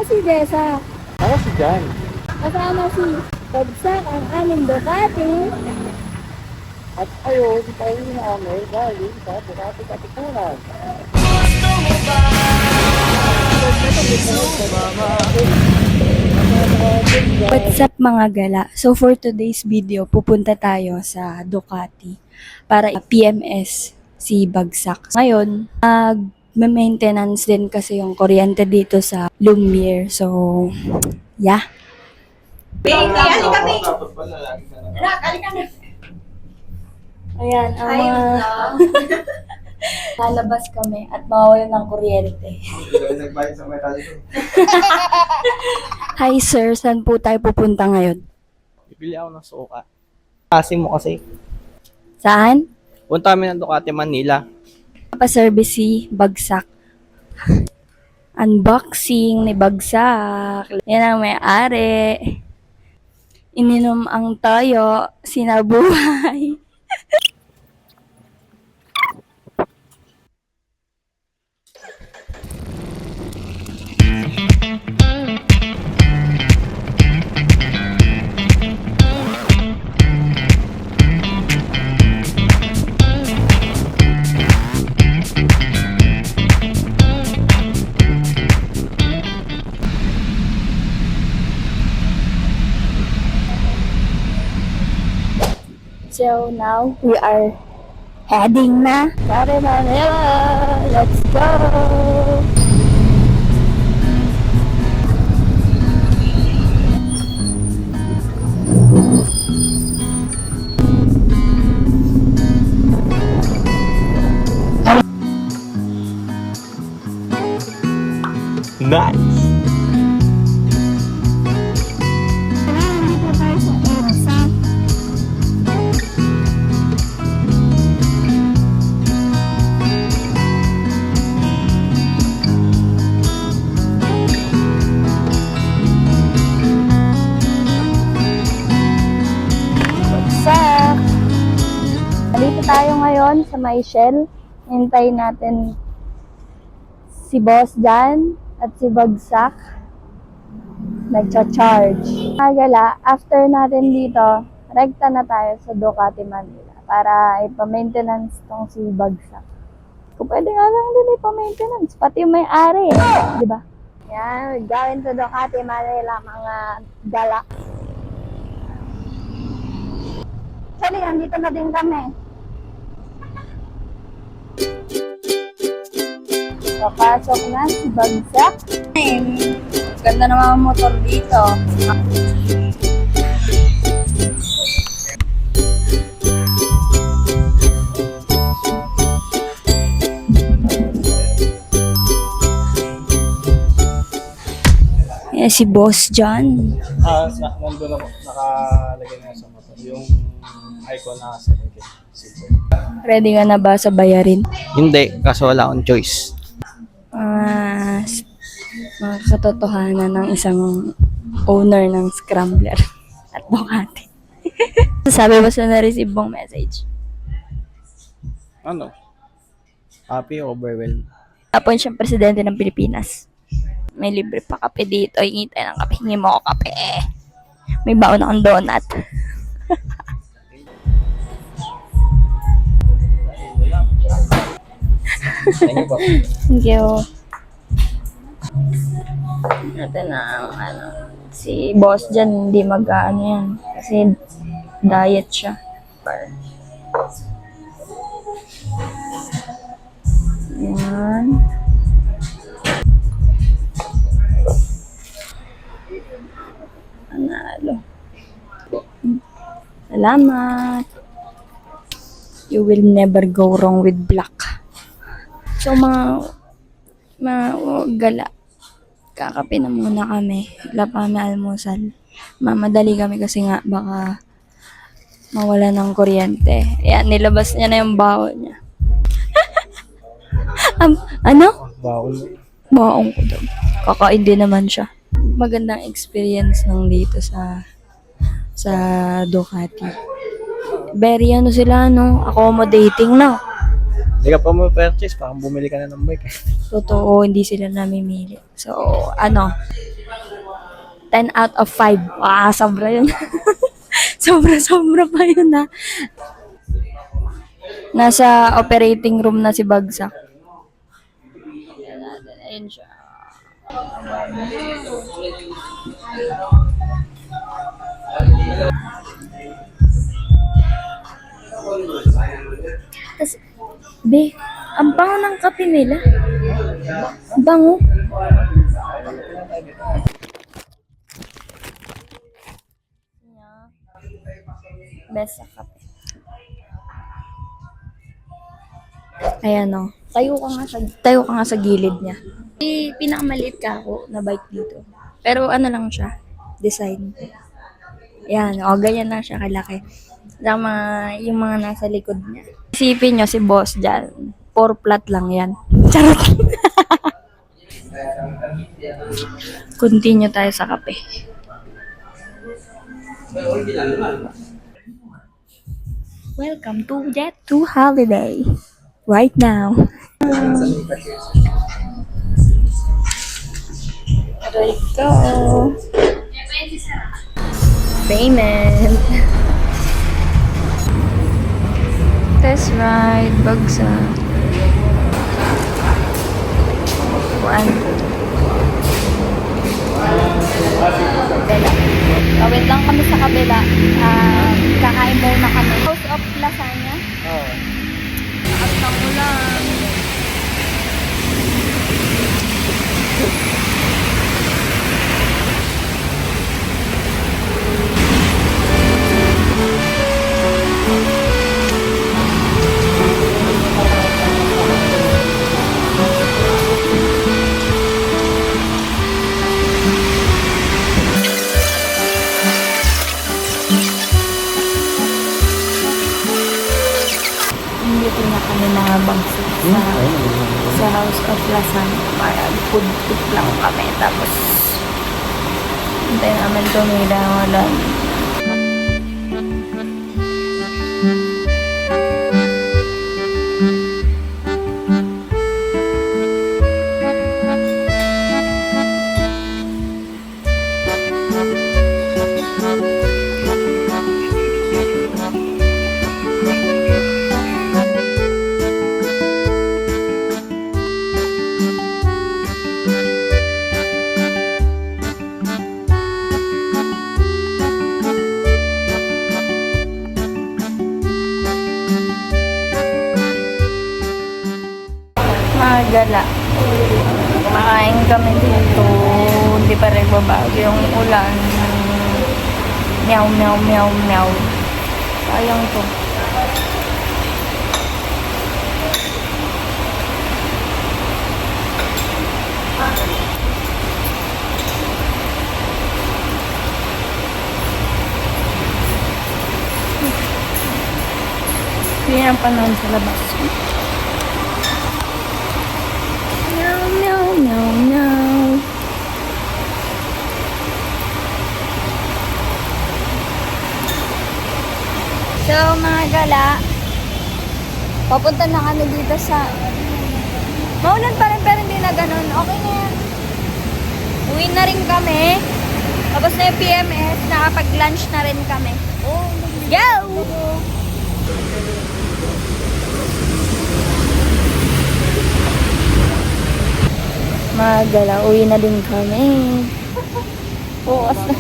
Ako si Jessa. Ako si Jan. Kasama si Bagsak, ang aming Ducati. At ayun, tayo na kami galing sa Ducati Katipunan. What's up mga gala? So for today's video, pupunta tayo sa Ducati para PMS si Bagsak. Ngayon, maintenance din kasi yung kuryente dito sa Lumiere. So, yeah. Ayan, ang mga lalabas kami at mawawalan ng kuryente. Nagbayad sa mekaniko. Hi sir, saan po tayo pupunta ngayon? Bibili ako ng suka. Kasi mo kasi. Saan? Punta kami ng Ducati Manila. Pa-service si Bagsak. Unboxing ni Bagsak. Yan ang may-ari. Ininom ang toyo, sinabuhay. So now we are heading na para Manila. Let's go! Nice! Bagsak! Dito tayo ngayon sa Michelle. Hintayin natin si Boss Jan at si Bagsak. Nagcha-charge. Magala, after natin dito, rekta na tayo sa Ducati Manila para ipa-maintenance tong si Bagsak. Kung pwede nga lang din ipa-maintenance, pati yung may-ari, di ba? Yan, gawin to Ducati Manila, mga gala. Actually, andito na din kami. Papasok na si Bagsak. Ganda ng mga motor dito. Si Boss John. Nandun ako, nakalagay na sa motor. Yung icon na sa Ready ka na ba sa bayarin? Hindi, kaso wala akong choice. Mga katotohanan ng isang owner ng Scrambler at Ducati. Sabi mo sa na-receive mong message? Ano? Happy o overwhelmed? Tapon siyang presidente ng Pilipinas. May libre pa kape dito. Hingi tayo ng kape. Hingi mo ako kape. May baon akong donut. Thank you po. Thank you. Ito na si Boss dyan, hindi mag-ano yan. Kasi diet siya. Yan. Panalo. Salamat. You will never go wrong with black. So mga gala, kakape na muna kami. Wala pa kami almusal. Mamadali kami kasi nga baka mawala ng kuryente. Ayan, nilabas niya na yung baon niya. Ano? Baon. Baon ko daw. Kakain din naman siya. Magandang experience nang dito sa Ducati. Very sila, accommodating na. Hindi ka pa mo-purchase, parang bumili ka na ng bike. Totoo, hindi sila namimili. So, 10 out of 5. Ah, sobra yun. Sobra pa yun na. Nasa operating room na si Bagsak. Ayun siya. Tas, be, ang bango ng kape nila. Bango. Best sa kape. Ayan o. Tayo ka nga sa gilid niya. Pinakamaliit ka ako na bike dito. Pero ano lang siya, design. Ayan, o ganyan lang siya kalaki. Yung mga nasa likod niya. Isipin nyo si boss dyan. 4 flat lang yan. Charot. Continue tayo sa kape. Welcome to Jet2 Holiday. Right now. Aray ko. Payment. Test ride. Bagsak. One. Wait lang kami sa kabila. Kakain muna kami. House of Lasagna. Oo. At ng ulan. Dito na kami mga bagsak sa House of Lasagna para food trip lang kami. Tapos hintay namin tumira ng ulan. Mga gala. Kumakain kami dito. Hindi pa rin babago yung ulan. Meow, meow, meow, meow. Sayang to. Hindi na panahon sa labas. Meow, meow, meow, meow. So, mga gala, papunta na kami dito sa... Maulan pa rin pero hindi na ganun. Okay na yan. Uwi na rin kami. Tapos na yung PMS, nakapag-lunch na rin kami. Go! Mga gala, uwi na din kami. Bukas na.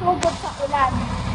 sumugod sa ulan.